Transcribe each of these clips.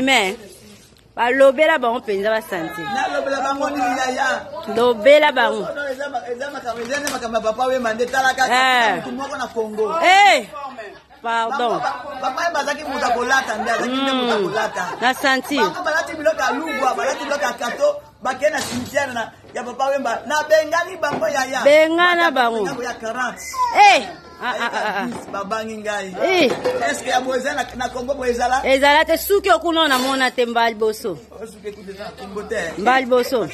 mais balobela bango penza basanti nalobela bango nini yaya lobela bango eza makambo ya papa wemba nde tala kaka mutu moko na Congo pardon papa bazaki mutu akolata nde azaki nde mutu akolata na santi bango balati biloko ya lugwa balati biloko ya kato bakee na cimetière ya papa wemba na bengani bango yaya bengana bango ya 40 babangi ngai eske ya boye eza na Congo boye ezala ezala te suki okuna na mona te mbali boso mbali boso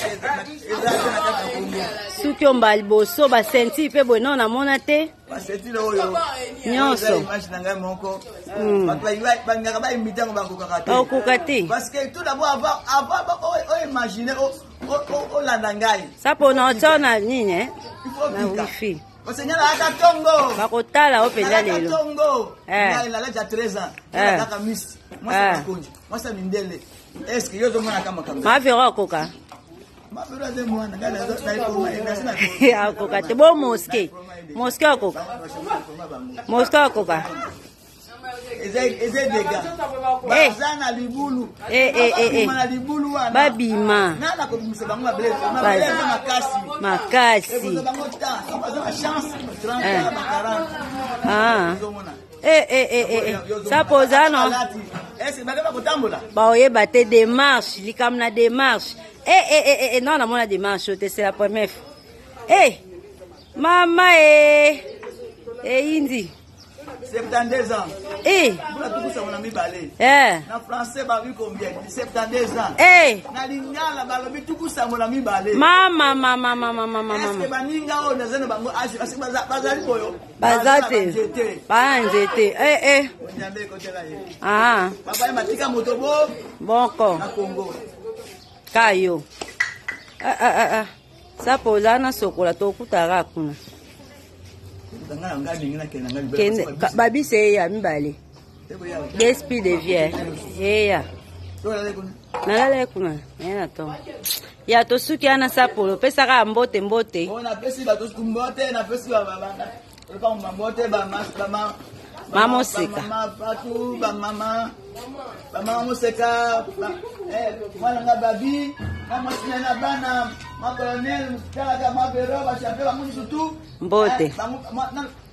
suki o mbali boso basenti mpe boye no na mona te basenti oyo nyonso image na ngai moko bangaka baimite yango bakokaka te okoka te parce que tout d'abord avant oimagine olanda ngai sapo na otio na nini na wifi Osenyala aka tongo. Bakotala openda lelo. Tongo. Ngai la laja 13 ans. Kaka miss. Moi ça konji. Moi ça mindele. Est-ce que yozo mwana kama kama. Mavero koka. Mavero de mwana ngala na akoka te bo mosquée. Mosquée akoka. Mosquée akoka. Eze dega. Bazana libulu. Mana libulu wana. Babima. Nana ko bimisa bango mabele. Mabele makasi. Makasi. Ça pose non. Bah oyeba te démarche, likam na démarche. Non na mona démarche, c'est la première fois. Mama indi 72 ans. Na français ba vu combien? 72 ans. Na lingala ba lobi tukusa mona mibale. Mama. Est-ce que baninga o nazana bango bazali boyo? Bazate. Ba nzete. Nyambe kotela ye. Papa matika moto Boko. Na Congo. Kayo. Sapo lana sokola to kutara kuna. Babi c'est ya mibale. L'esprit de vie. Ya. Nalala kuna. Yana to. Ya to suki ana sapolo pesa ka mbote. Ona pesi ba to mbote na pesi ba baba. Ba mbote ba mama. Mama seka. Mama patu ba mama. Ba mama seka. Mwana nga babi. Mama sina bana. Ma colonel kala ma bero ba chape ba mundu tu. Mbote.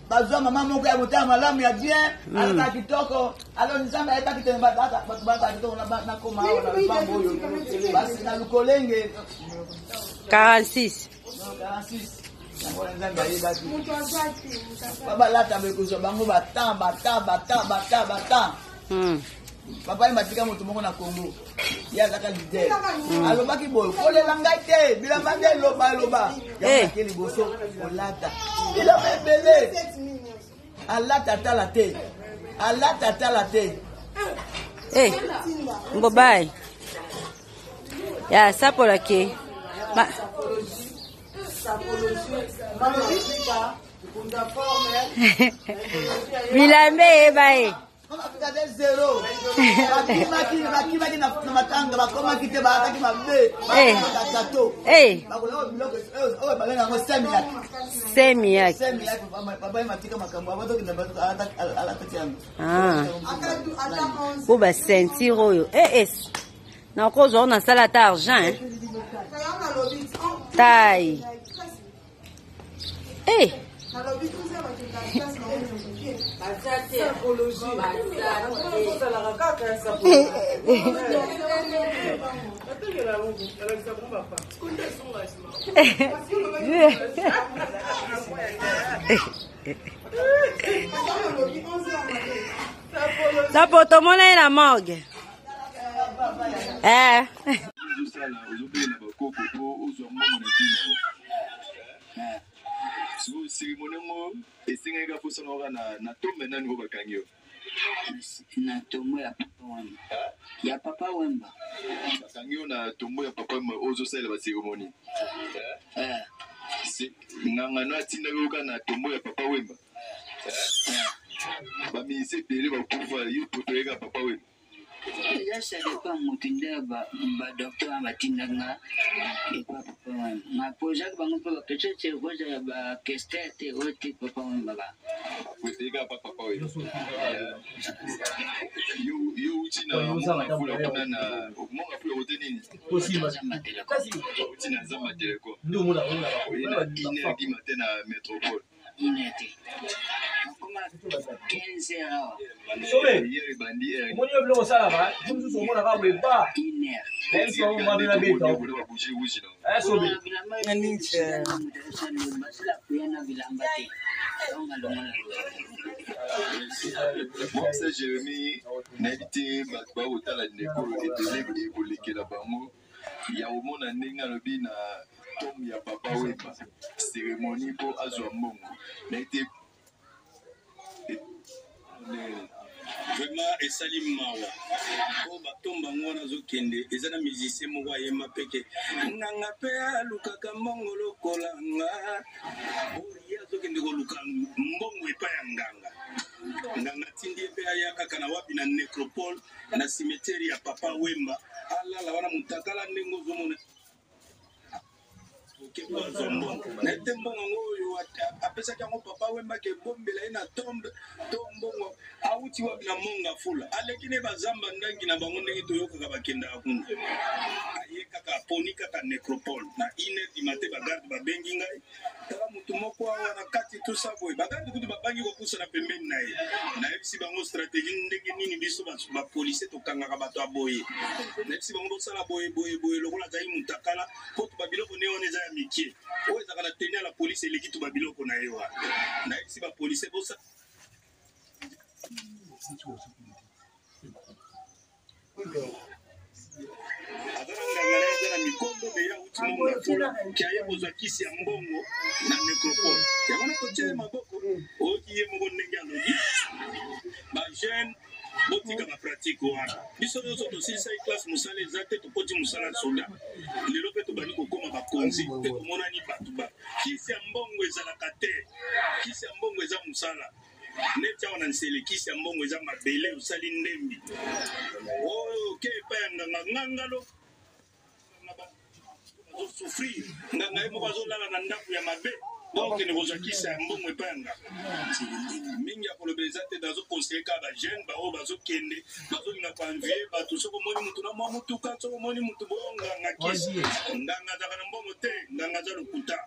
Bazwa mama moko ya motama malamu ya bien alaka kitoko alo nzamba ya taki tena bata kitoko na koma na mambo yo basi na lukolenge 46 baba lata bekozo bango bata papa matika moto moko na Congo ya zaka leader alobaki boyo kolela ngai te bilamba nde loba ya keli boso olata bilamba ebele alata tala te ngobai ya sapola ke bilambe bae zero. Bakimaki na matanga bakomaki te baataki mabe. Bakato. Semiak. Baba matika makambo abato kina bato alata yango. Kuba sentir oyo. Na kozo na sala ta argent. Tai. Sapo tomona na morgue. Na tombo ya papa wemba. Ya papa wemba. Bakangio na tombo ya papa wemba ozo sala ba ceremony. Ngangano atinda yoka na tombo ya papa wemba. Ba mi se pele ba kufa yo poto ega papa wemba. Déjà, ça dépend de docteur Matindanga et papa. Ma pose à Bango, peut-être c'est quoi la question de haute papa. Oui, les gars, papa, oui. You, Tina, on a fait au tennis. Possible. Tina, Zama Télécom. Nous, on a oui, il a dit matin à Métropole. Inerte. Comment 15 heures. Hier, il bandit. Mon Dieu, le ça va. Nous sommes là, on va pas. Inerte. Même si on va bien la bête. Ah, sauvé. Moi, c'est Jérémy. N'habitez pas au talent de l'école et de l'école qui est là-bas. Il y a au monde un néga le bin à Tom, il y a papa Weba. Cérémonie pour Azombongo. N'était vraiment et Salim Mawa. Oh, Batomba Mwana Zokende, et ça, la musicien Moua Yema Peke. Nanga Pea, Lukaka Mongolo Kolanga. Oh, il y a Zokende Luka Mbongo et Payanganga. Nanga Tindi Pea Yaka Nawapi na nécropole, na cimetière ya Papa Wemba. Allah, la wana Mutakala Nengo Zomone. Nete mbongo ngoyo apesa kango papa wemba ke bombela ina tombe tombongo auti wa na monga fula alekine bazamba ndangi na bango ndenge toyoka ka bakenda akunda ayeka ka ponika ka necropole na ine di mate bagarde babengi ngai tala mutu moko wana kati to savoy bagarde kutu babangi ko kusa na pembeni naye na ebisi bango stratégie ndenge nini biso ba police to kanga ka bato aboye na ebisi bango sala boye lokola zai mutakala potu babiloko ne oneza Mickey. Oh, ils ont tenu à la police et l'équipe de Babylone qu'on a eu. On a ici la police et pour ça. Botika ba pratique wana biso nyoso tosilisa classe musala exacte tokoti musala soda lelo pe tobani kokoma bakonzi pe tomonani bato ba kisi ya mbongo ezalaka te kisi ya mbongo eza musala neti awa na nsele kisi ya mbongo eza mabele osali ndembi oyo ke epai ya ngangalo azosouffrir nganga ye moko azolala na ndako ya mabe donc ne bozakisa ya mbongo epanga mingi ya kolobeza te nazoconseille ka bajeune bao bazokende bazolinga koanvie bato soki omoni mutu na mwa mutuka soki omoni mutu boyo nganga kisi nganga azaka na mbongo te nganga aza lokuta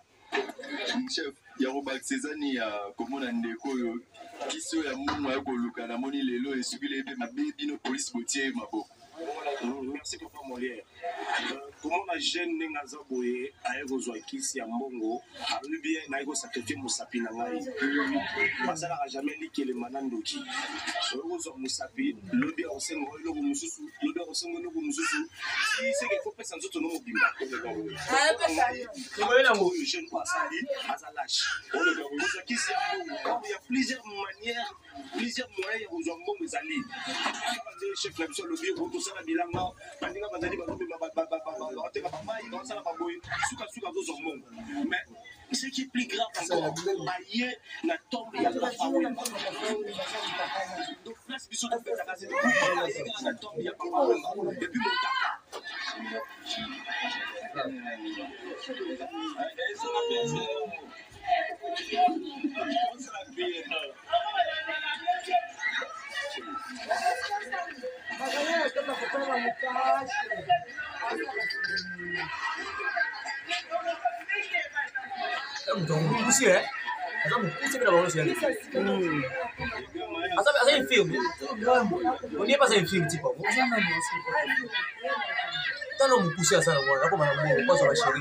chef ya kobakisezani ya komona ndeko oyo kisi oyo ya mbongo ya koluka namoni lelo esukile mpe mabe bino polise botie maboko. Merci papa Molière. Comment la jeune n'engaza boye aérozwa kisi ya mbongo alu bien na ego sacrifier musapi na ngai masala ka jamais liké le manandoki aérozwa musapi lobi osengo logo mususu lobi osengo logo mususu si c'est qu'il faut penser nzoto no mobimba Comment là le jeune pasali azalash aérozwa kisi ya mbongo il y a plusieurs manières plusieurs moyens aérozwa mbongo ezali chef la mission lobi ko tosala bilanga bandinga bazali bazobi bateka papai bazala baboye suka zozo mbongo mais ce qui est plus grave encore aye na tombe ya papa wemba donc place biso to pesa kasi na tombe ya papa wemba depuis motaka Asa em filme. On ia passar em filme tipo. Tá no puxar essa agora, como na mão, posso achar